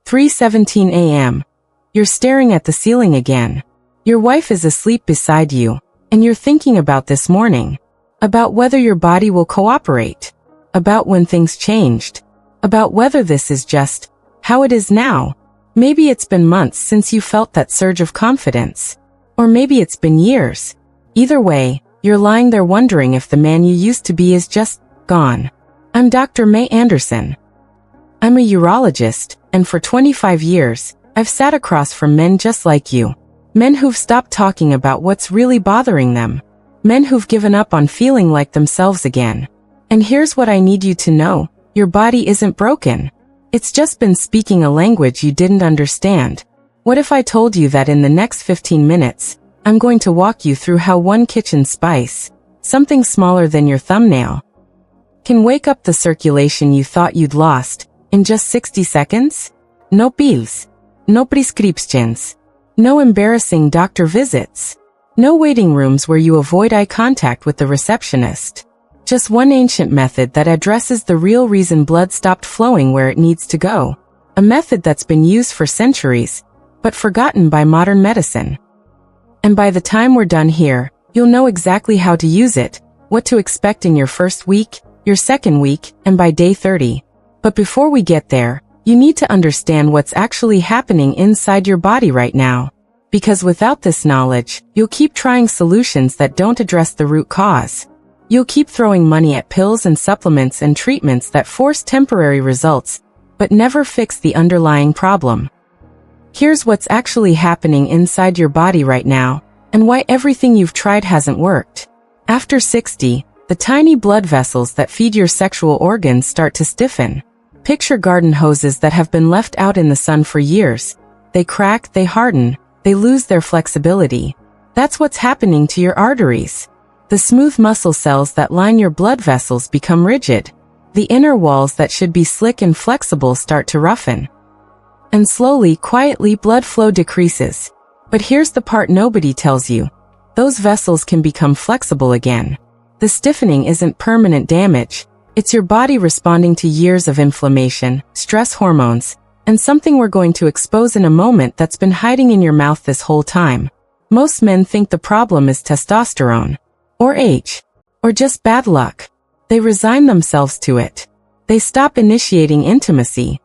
3:17 a.m. You're staring at the ceiling again. Your wife is asleep beside you, and you're thinking about this morning. About whether your body will cooperate. About when things changed. About whether this is just how it is now. Maybe it's been months since you felt that surge of confidence. Or maybe it's been years. Either way, you're lying there wondering if the man you used to be is just gone. I'm Dr. Mei Anderson. I'm a urologist, and for 25 years, I've sat across from men just like you. Men who've stopped talking about what's really bothering them. Men who've given up on feeling like themselves again. And here's what I need you to know. Your body isn't broken. It's just been speaking a language you didn't understand. What if I told you that in the next 15 minutes, I'm going to walk you through how one kitchen spice, something smaller than your thumbnail, can wake up the circulation you thought you'd lost in just 60 seconds? No pills. No prescriptions. No embarrassing doctor visits. No waiting rooms where you avoid eye contact with the receptionist. Just one ancient method that addresses the real reason blood stopped flowing where it needs to go. A method that's been used for centuries, but forgotten by modern medicine. And by the time we're done here, you'll know exactly how to use it, what to expect in your first week, your second week, and by day 30. But before we get there, you need to understand what's actually happening inside your body right now. Because without this knowledge, you'll keep trying solutions that don't address the root cause. You'll keep throwing money at pills and supplements and treatments that force temporary results, but never fix the underlying problem. Here's what's actually happening inside your body right now, and why everything you've tried hasn't worked. After 60, the tiny blood vessels that feed your sexual organs start to stiffen. Picture garden hoses that have been left out in the sun for years. They crack, they harden, they lose their flexibility. That's what's happening to your arteries. The smooth muscle cells that line your blood vessels become rigid. The inner walls that should be slick and flexible start to roughen. And slowly, quietly, blood flow decreases. But here's the part nobody tells you. Those vessels can become flexible again. The stiffening isn't permanent damage. It's your body responding to years of inflammation, stress hormones, and something we're going to expose in a moment that's been hiding in your mouth this whole time. Most men think the problem is testosterone, or age, or just bad luck. They resign themselves to it. They stop initiating intimacy.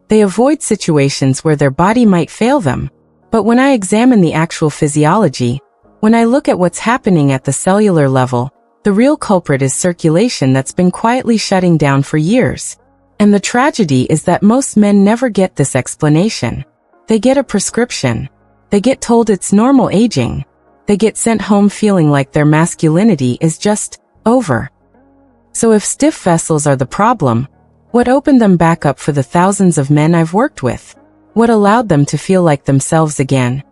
They avoid situations where their body might fail them. But when I examine the actual physiology, when I look at what's happening at the cellular level, the real culprit is circulation that's been quietly shutting down for years. And the tragedy is that most men never get this explanation. They get a prescription. They get told it's normal aging. They get sent home feeling like their masculinity is just over. So if stiff vessels are the problem, what opened them back up for the thousands of men I've worked with? What allowed them to feel like themselves again?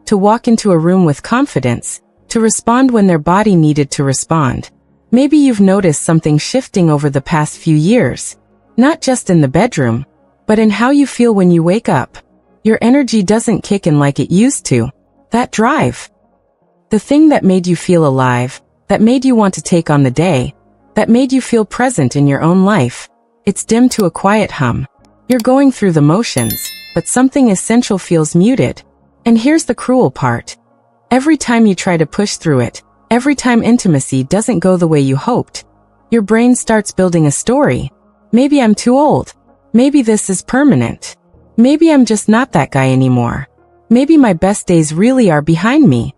To walk into a room with confidence? To respond when their body needed to respond? Maybe you've noticed something shifting over the past few years. Not just in the bedroom, but in how you feel when you wake up. Your energy doesn't kick in like it used to. That drive. The thing that made you feel alive, that made you want to take on the day, that made you feel present in your own life. It's dimmed to a quiet hum. You're going through the motions, but something essential feels muted. And here's the cruel part. Every time you try to push through it, every time intimacy doesn't go the way you hoped, your brain starts building a story. Maybe I'm too old. Maybe this is permanent. Maybe I'm just not that guy anymore. Maybe my best days really are behind me.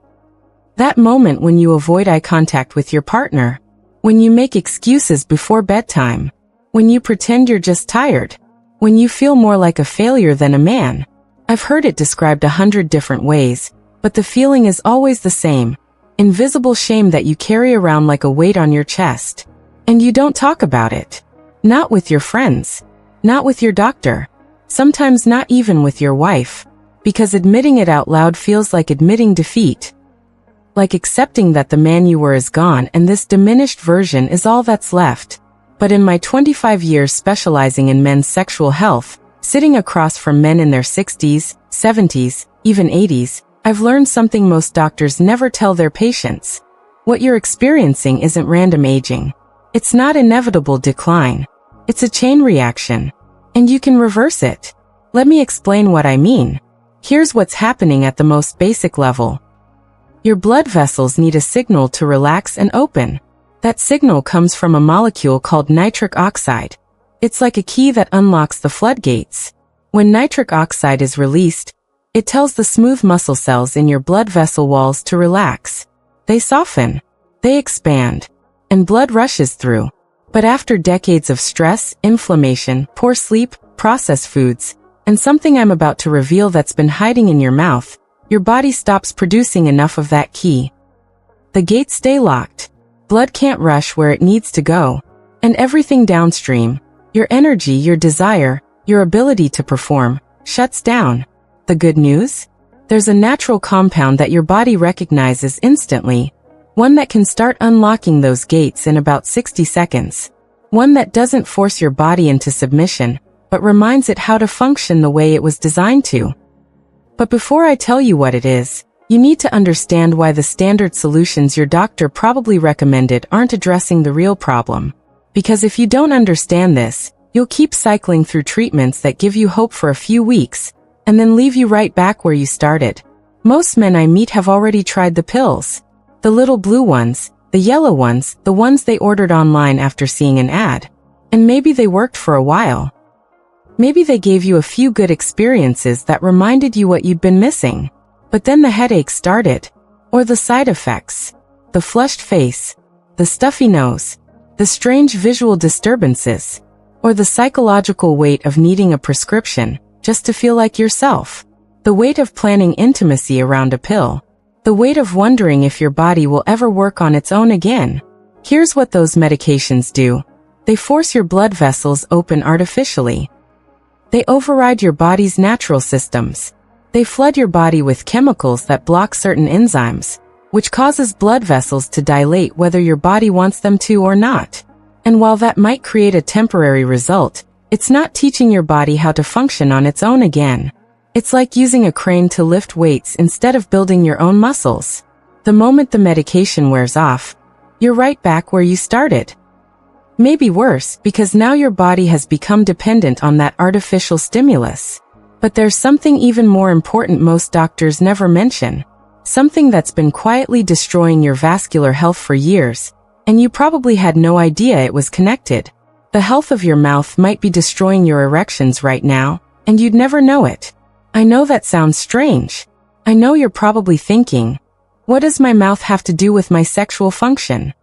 That moment when you avoid eye contact with your partner, when you make excuses before bedtime, when you pretend you're just tired, when you feel more like a failure than a man. I've heard it described 100 different ways, but the feeling is always the same. Invisible shame that you carry around like a weight on your chest. And you don't talk about it. Not with your friends. Not with your doctor. Sometimes not even with your wife. Because admitting it out loud feels like admitting defeat. Like accepting that the man you were is gone and this diminished version is all that's left. But in my 25 years specializing in men's sexual health, sitting across from men in their 60s, 70s, even 80s, I've learned something most doctors never tell their patients. What you're experiencing isn't random aging. It's not inevitable decline. It's a chain reaction. And you can reverse it. Let me explain what I mean. Here's what's happening at the most basic level. Your blood vessels need a signal to relax and open. That signal comes from a molecule called nitric oxide. It's like a key that unlocks the floodgates. When nitric oxide is released, it tells the smooth muscle cells in your blood vessel walls to relax. They soften, they expand, and blood rushes through. But after decades of stress, inflammation, poor sleep, processed foods, and something I'm about to reveal that's been hiding in your mouth, your body stops producing enough of that key. The gates stay locked. Blood can't rush where it needs to go. And everything downstream, your energy, your desire, your ability to perform, shuts down. The good news? There's a natural compound that your body recognizes instantly. One that can start unlocking those gates in about 60 seconds. One that doesn't force your body into submission, but reminds it how to function the way it was designed to. But before I tell you what it is, you need to understand why the standard solutions your doctor probably recommended aren't addressing the real problem. Because if you don't understand this, you'll keep cycling through treatments that give you hope for a few weeks, and then leave you right back where you started. Most men I meet have already tried the pills. The little blue ones, the yellow ones, the ones they ordered online after seeing an ad. And maybe they worked for a while. Maybe they gave you a few good experiences that reminded you what you'd been missing. But then the headache started. Or the side effects. The flushed face. The stuffy nose. The strange visual disturbances. Or the psychological weight of needing a prescription, just to feel like yourself. The weight of planning intimacy around a pill. The weight of wondering if your body will ever work on its own again. Here's what those medications do. They force your blood vessels open artificially. They override your body's natural systems. They flood your body with chemicals that block certain enzymes, which causes blood vessels to dilate whether your body wants them to or not. And while that might create a temporary result, it's not teaching your body how to function on its own again. It's like using a crane to lift weights instead of building your own muscles. The moment the medication wears off, you're right back where you started. Maybe worse, because now your body has become dependent on that artificial stimulus. But there's something even more important most doctors never mention. Something that's been quietly destroying your vascular health for years, and you probably had no idea it was connected. The health of your mouth might be destroying your erections right now, and you'd never know it. I know that sounds strange. I know you're probably thinking, what does my mouth have to do with my sexual function?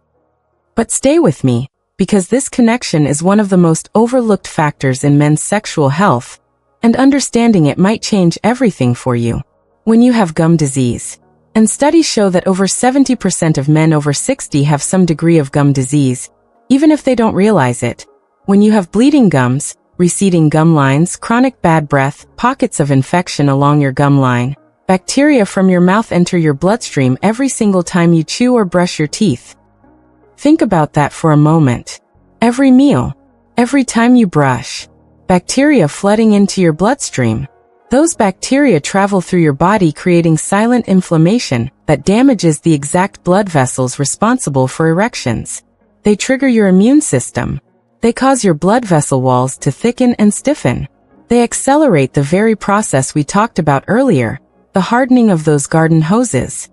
But stay with me, because this connection is one of the most overlooked factors in men's sexual health, and understanding it might change everything for you. When you have gum disease, and studies show that over 70% of men over 60 have some degree of gum disease, even if they don't realize it. When you have bleeding gums, receding gum lines, chronic bad breath, pockets of infection along your gum line, bacteria from your mouth enter your bloodstream every single time you chew or brush your teeth. Think about that for a moment. Every meal, every time you brush, bacteria flooding into your bloodstream. Those bacteria travel through your body creating silent inflammation that damages the exact blood vessels responsible for erections. They trigger your immune system. They cause your blood vessel walls to thicken and stiffen. They accelerate the very process we talked about earlier, the hardening of those garden hoses.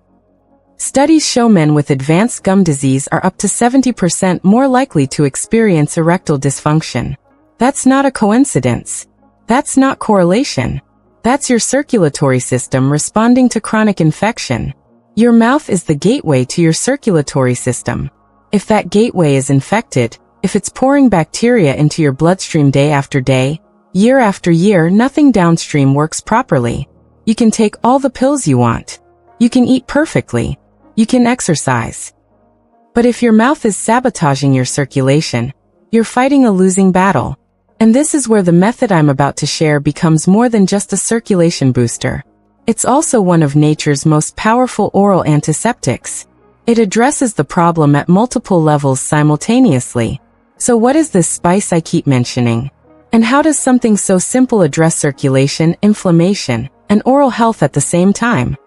Studies show men with advanced gum disease are up to 70% more likely to experience erectile dysfunction. That's not a coincidence. That's not correlation. That's your circulatory system responding to chronic infection. Your mouth is the gateway to your circulatory system. If that gateway is infected, if it's pouring bacteria into your bloodstream day after day, year after year, nothing downstream works properly. You can take all the pills you want. You can eat perfectly. You can exercise. But if your mouth is sabotaging your circulation, you're fighting a losing battle. And this is where the method I'm about to share becomes more than just a circulation booster. It's also one of nature's most powerful oral antiseptics. It addresses the problem at multiple levels simultaneously. So what is this spice I keep mentioning? And how does something so simple address circulation, inflammation, and oral health at the same time?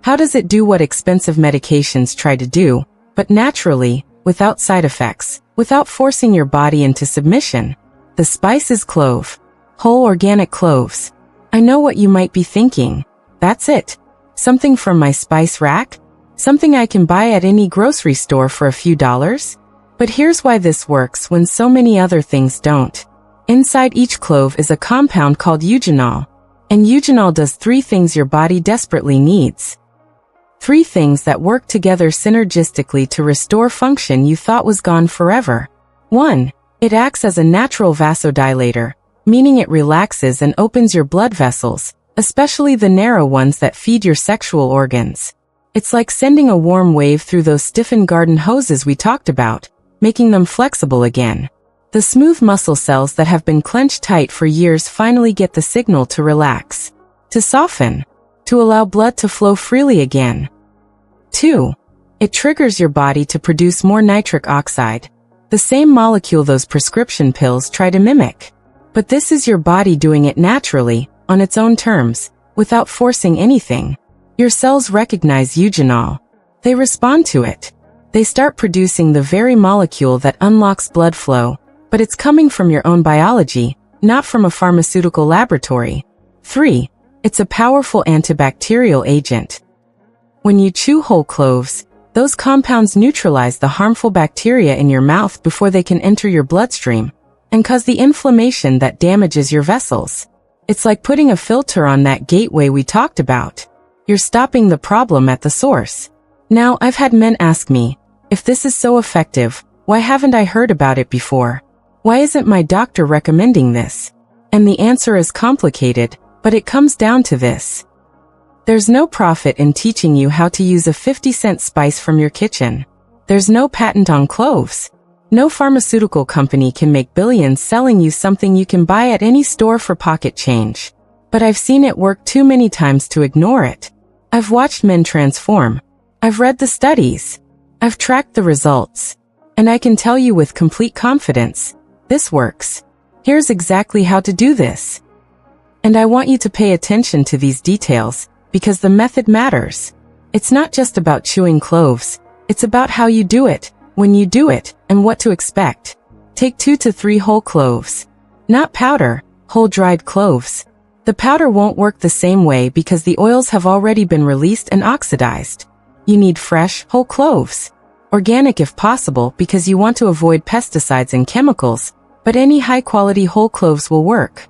How does it do what expensive medications try to do, but naturally, without side effects, without forcing your body into submission? The spice is clove. Whole organic cloves. I know what you might be thinking. That's it. Something from my spice rack? Something I can buy at any grocery store for a few dollars? But here's why this works when so many other things don't. Inside each clove is a compound called eugenol. And eugenol does 3 things your body desperately needs. 3 things that work together synergistically to restore function you thought was gone forever. 1. It acts as a natural vasodilator, meaning it relaxes and opens your blood vessels, especially the narrow ones that feed your sexual organs. It's like sending a warm wave through those stiffened garden hoses we talked about, making them flexible again. The smooth muscle cells that have been clenched tight for years finally get the signal to relax, to soften, to allow blood to flow freely again. 2. It triggers your body to produce more nitric oxide, the same molecule those prescription pills try to mimic. But this is your body doing it naturally, on its own terms, without forcing anything. Your cells recognize eugenol. They respond to it. They start producing the very molecule that unlocks blood flow, but it's coming from your own biology, not from a pharmaceutical laboratory. 3. It's a powerful antibacterial agent. When you chew whole cloves, those compounds neutralize the harmful bacteria in your mouth before they can enter your bloodstream, and cause the inflammation that damages your vessels. It's like putting a filter on that gateway we talked about. You're stopping the problem at the source. Now, I've had men ask me, if this is so effective, why haven't I heard about it before? Why isn't my doctor recommending this? And the answer is complicated, but it comes down to this. There's no profit in teaching you how to use a 50-cent spice from your kitchen. There's no patent on cloves. No pharmaceutical company can make billions selling you something you can buy at any store for pocket change. But I've seen it work too many times to ignore it. I've watched men transform. I've read the studies. I've tracked the results. And I can tell you with complete confidence, this works. Here's exactly how to do this. And I want you to pay attention to these details, because the method matters. It's not just about chewing cloves. It's about how you do it, when you do it, and what to expect. Take 2 to 3 whole cloves. Not powder, whole dried cloves. The powder won't work the same way because the oils have already been released and oxidized. You need fresh, whole cloves. Organic if possible because you want to avoid pesticides and chemicals, but any high-quality whole cloves will work.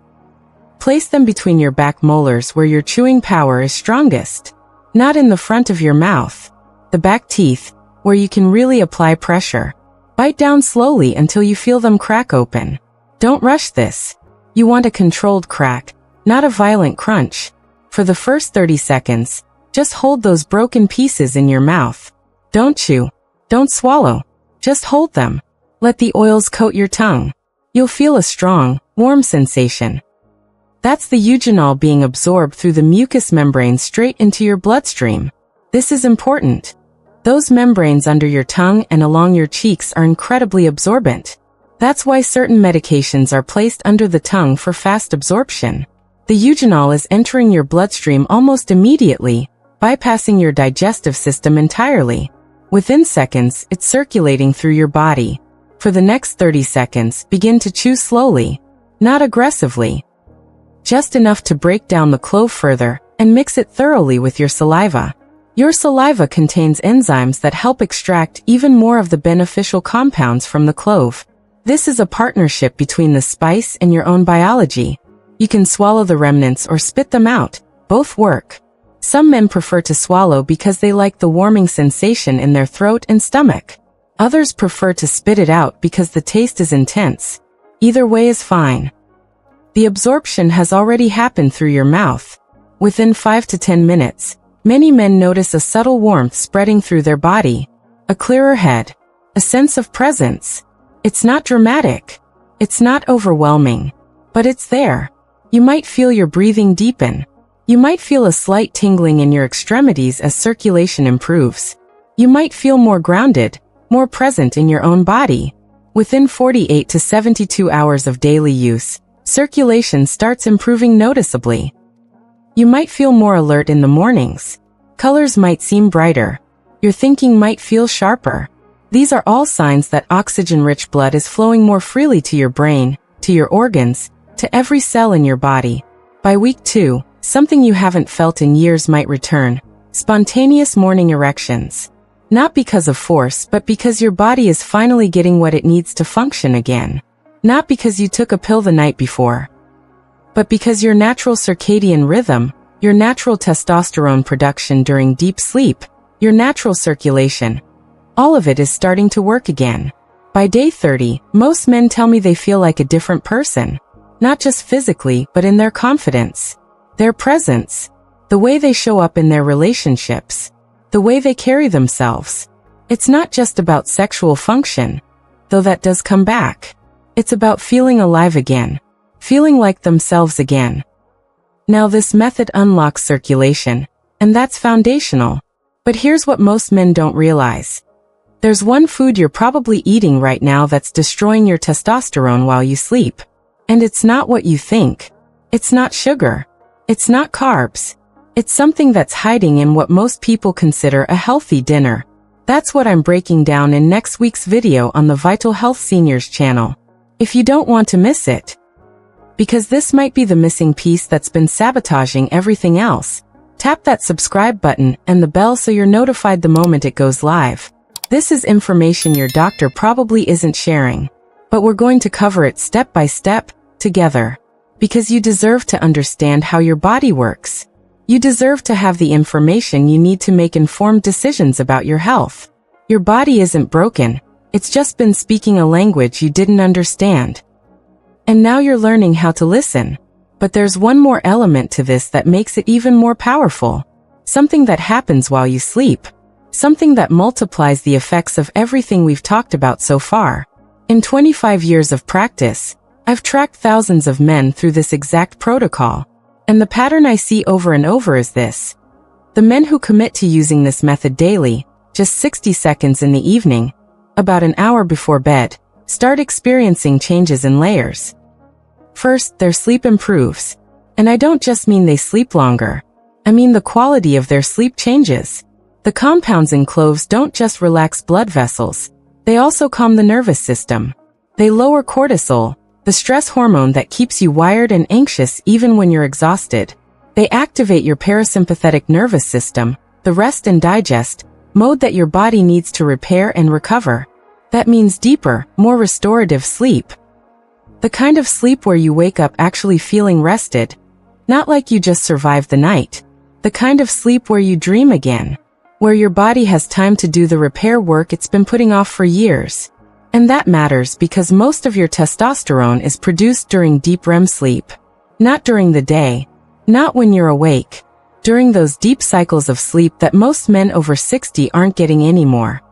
Place them between your back molars where your chewing power is strongest. Not in the front of your mouth. The back teeth, where you can really apply pressure. Bite down slowly until you feel them crack open. Don't rush this. You want a controlled crack, not a violent crunch. For the first 30 seconds, just hold those broken pieces in your mouth. Don't chew. Don't swallow. Just hold them. Let the oils coat your tongue. You'll feel a strong, warm sensation. That's the eugenol being absorbed through the mucous membrane straight into your bloodstream. This is important. Those membranes under your tongue and along your cheeks are incredibly absorbent. That's why certain medications are placed under the tongue for fast absorption. The eugenol is entering your bloodstream almost immediately, bypassing your digestive system entirely. Within seconds, it's circulating through your body. For the next 30 seconds, begin to chew slowly, not aggressively. Just enough to break down the clove further, and mix it thoroughly with your saliva. Your saliva contains enzymes that help extract even more of the beneficial compounds from the clove. This is a partnership between the spice and your own biology. You can swallow the remnants or spit them out. Both work. Some men prefer to swallow because they like the warming sensation in their throat and stomach. Others prefer to spit it out because the taste is intense. Either way is fine. The absorption has already happened through your mouth. Within 5 to 10 minutes, many men notice a subtle warmth spreading through their body, a clearer head, a sense of presence. It's not dramatic. It's not overwhelming. But it's there. You might feel your breathing deepen. You might feel a slight tingling in your extremities as circulation improves. You might feel more grounded, more present in your own body. Within 48 to 72 hours of daily use, circulation starts improving noticeably. You might feel more alert in the mornings. Colors might seem brighter. Your thinking might feel sharper. These are all signs that oxygen-rich blood is flowing more freely to your brain, to your organs, to every cell in your body. By week 2, something you haven't felt in years might return: spontaneous morning erections. Not because of force, but because your body is finally getting what it needs to function again. Not because you took a pill the night before, but because your natural circadian rhythm, your natural testosterone production during deep sleep, your natural circulation, all of it is starting to work again. By day 30, most men tell me they feel like a different person. Not just physically, but in their confidence, their presence, the way they show up in their relationships, the way they carry themselves. It's not just about sexual function, though that does come back. It's about feeling alive again, feeling like themselves again. Now this method unlocks circulation, and that's foundational. But here's what most men don't realize. There's one food you're probably eating right now that's destroying your testosterone while you sleep. And it's not what you think. It's not sugar. It's not carbs. It's something that's hiding in what most people consider a healthy dinner. That's what I'm breaking down in next week's video on the Vital Health Seniors channel. If you don't want to miss it, because this might be the missing piece that's been sabotaging everything else, tap that subscribe button and the bell so you're notified the moment it goes live. This is information your doctor probably isn't sharing, but we're going to cover it step by step, together. Because you deserve to understand how your body works. You deserve to have the information you need to make informed decisions about your health. Your body isn't broken, it's just been speaking a language you didn't understand. And now you're learning how to listen. But there's one more element to this that makes it even more powerful. Something that happens while you sleep. Something that multiplies the effects of everything we've talked about so far. In 25 years of practice, I've tracked thousands of men through this exact protocol. And the pattern I see over and over is this. The men who commit to using this method daily, just 60 seconds in the evening, about an hour before bed, start experiencing changes in layers. First, their sleep improves. And I don't just mean they sleep longer. I mean the quality of their sleep changes. The compounds in cloves don't just relax blood vessels. They also calm the nervous system. They lower cortisol, the stress hormone that keeps you wired and anxious even when you're exhausted. They activate your parasympathetic nervous system, the rest and digest mode that your body needs to repair and recover. That means deeper, more restorative sleep. The kind of sleep where you wake up actually feeling rested, not like you just survived the night. The kind of sleep where you dream again, where your body has time to do the repair work it's been putting off for years. And that matters because most of your testosterone is produced during deep REM sleep. Not during the day. Not when you're awake. During those deep cycles of sleep that most men over 60 aren't getting anymore.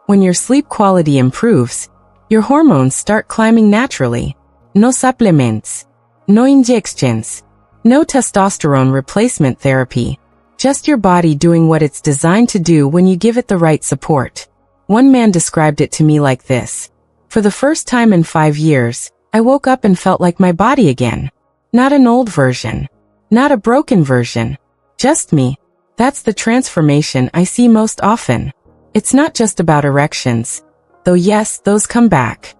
When your sleep quality improves, your hormones start climbing naturally. No supplements. No injections. No testosterone replacement therapy. Just your body doing what it's designed to do when you give it the right support. One man described it to me like this. For the first time in 5 years, I woke up and felt like my body again. Not an old version. Not a broken version. Just me. That's the transformation I see most often. It's not just about erections. Though yes, those come back.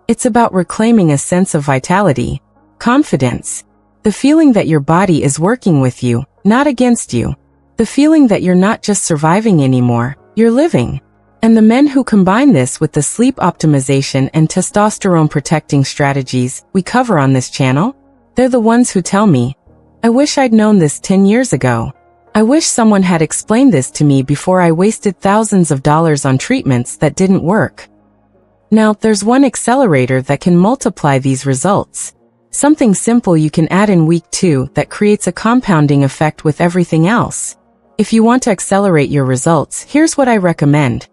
It's about reclaiming a sense of vitality, confidence. The feeling that your body is working with you, not against you. The feeling that you're not just surviving anymore, you're living. And the men who combine this with the sleep optimization and testosterone protecting strategies we cover on this channel, they're the ones who tell me, I wish I'd known this 10 years ago. I wish someone had explained this to me before I wasted thousands of dollars on treatments that didn't work. Now, there's one accelerator that can multiply these results. Something simple you can add in week 2 that creates a compounding effect with everything else. If you want to accelerate your results, here's what I recommend.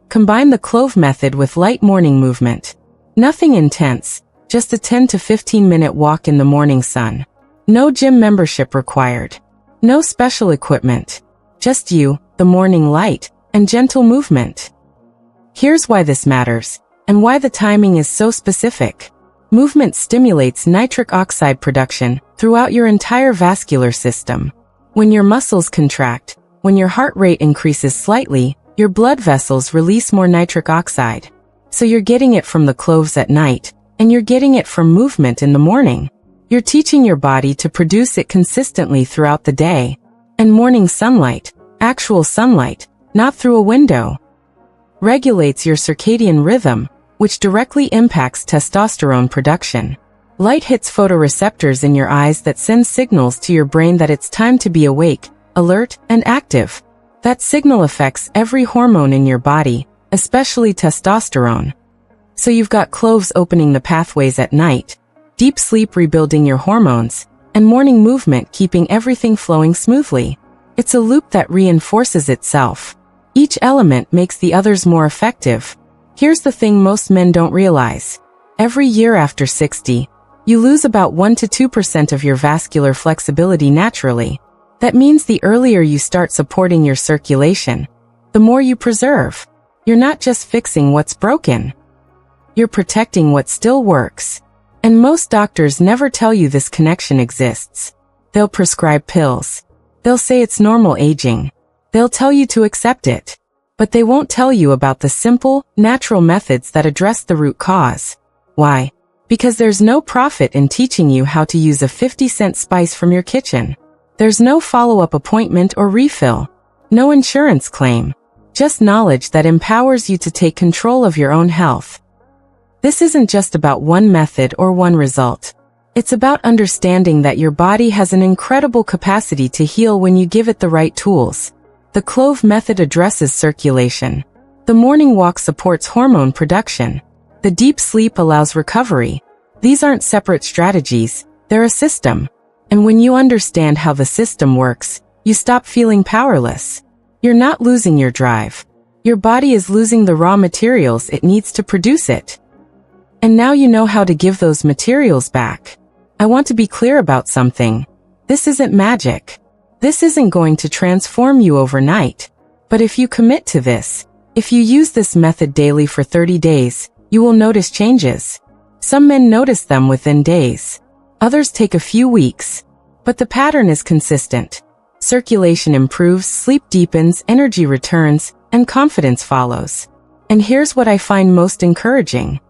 Combine the clove method with light morning movement. Nothing intense, just a 10 to 15 minute walk in the morning sun. No gym membership required. No special equipment. Just you, the morning light, and gentle movement. Here's why this matters, and why the timing is so specific. Movement stimulates nitric oxide production throughout your entire vascular system. When your muscles contract, when your heart rate increases slightly, your blood vessels release more nitric oxide. So you're getting it from the cloves at night, and you're getting it from movement in the morning. You're teaching your body to produce it consistently throughout the day. And morning sunlight, actual sunlight, not through a window, regulates your circadian rhythm, which directly impacts testosterone production. Light hits photoreceptors in your eyes that send signals to your brain that it's time to be awake, alert, and active. That signal affects every hormone in your body, especially testosterone. So you've got cloves opening the pathways at night, deep sleep rebuilding your hormones, and morning movement keeping everything flowing smoothly. It's a loop that reinforces itself. Each element makes the others more effective. Here's the thing most men don't realize. Every year after 60, you lose about 1 to 2% of your vascular flexibility naturally. That means the earlier you start supporting your circulation, the more you preserve. You're not just fixing what's broken. You're protecting what still works. And most doctors never tell you this connection exists. They'll prescribe pills. They'll say it's normal aging. They'll tell you to accept it. But they won't tell you about the simple, natural methods that address the root cause. Why? Because there's no profit in teaching you how to use a 50-cent spice from your kitchen. There's no follow-up appointment or refill. No insurance claim. Just knowledge that empowers you to take control of your own health. This isn't just about one method or one result. It's about understanding that your body has an incredible capacity to heal when you give it the right tools. The clove method addresses circulation. The morning walk supports hormone production. The deep sleep allows recovery. These aren't separate strategies, they're a system. And when you understand how the system works, you stop feeling powerless. You're not losing your drive. Your body is losing the raw materials it needs to produce it. And now you know how to give those materials back. I want to be clear about something. This isn't magic. This isn't going to transform you overnight. But if you commit to this, if you use this method daily for 30 days, you will notice changes. Some men notice them within days. Others take a few weeks. But the pattern is consistent. Circulation improves, sleep deepens, energy returns, and confidence follows. And here's what I find most encouraging.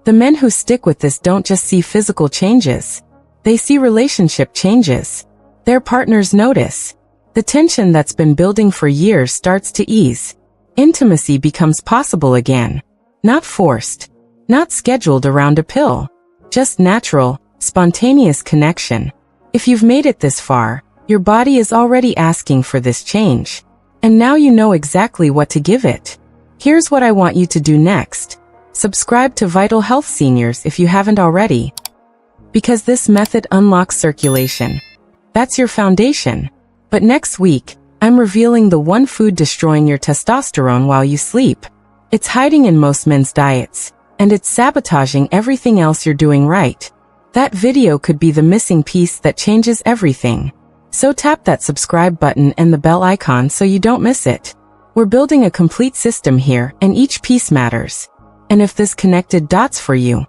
The men who stick with this don't just see physical changes. They see relationship changes. Their partners notice. The tension that's been building for years starts to ease. Intimacy becomes possible again. Not forced. Not scheduled around a pill. Just natural, spontaneous connection. If you've made it this far, your body is already asking for this change. And now you know exactly what to give it. Here's what I want you to do next. Subscribe to Vital Health Seniors if you haven't already. Because this method unlocks circulation. That's your foundation. But next week, I'm revealing the one food destroying your testosterone while you sleep. It's hiding in most men's diets, and it's sabotaging everything else you're doing right. That video could be the missing piece that changes everything. So tap that subscribe button and the bell icon so you don't miss it. We're building a complete system here, and each piece matters. And if this connected dots for you,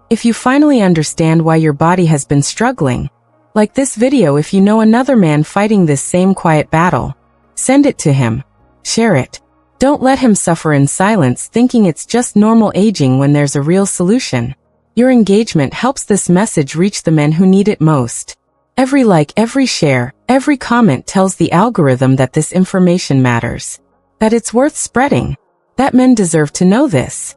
if you finally understand why your body has been struggling, like this video, if you know another man fighting this same quiet battle, send it to him. Share it. Don't let him suffer in silence thinking it's just normal aging when there's a real solution. Your engagement helps this message reach the men who need it most. Every like, every share, every comment tells the algorithm that this information matters. That it's worth spreading. That men deserve to know this.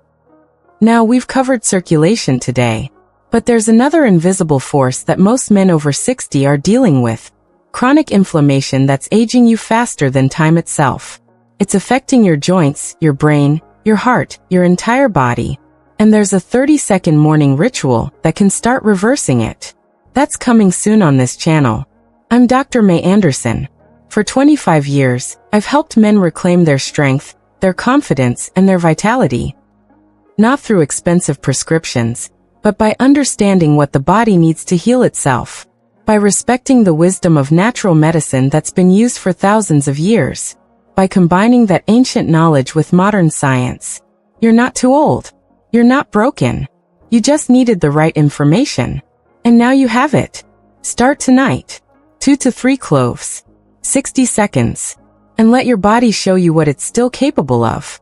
Now we've covered circulation today. But there's another invisible force that most men over 60 are dealing with. Chronic inflammation that's aging you faster than time itself. It's affecting your joints, your brain, your heart, your entire body. And there's a 30-second morning ritual that can start reversing it. That's coming soon on this channel. I'm Dr. Mei Anderson. For 25 years, I've helped men reclaim their strength, their confidence, and their vitality. Not through expensive prescriptions, but by understanding what the body needs to heal itself. By respecting the wisdom of natural medicine that's been used for thousands of years. By combining that ancient knowledge with modern science. You're not too old. You're not broken. You just needed the right information. And now you have it. Start tonight. 2 to 3 cloves. 60 seconds. And let your body show you what it's still capable of.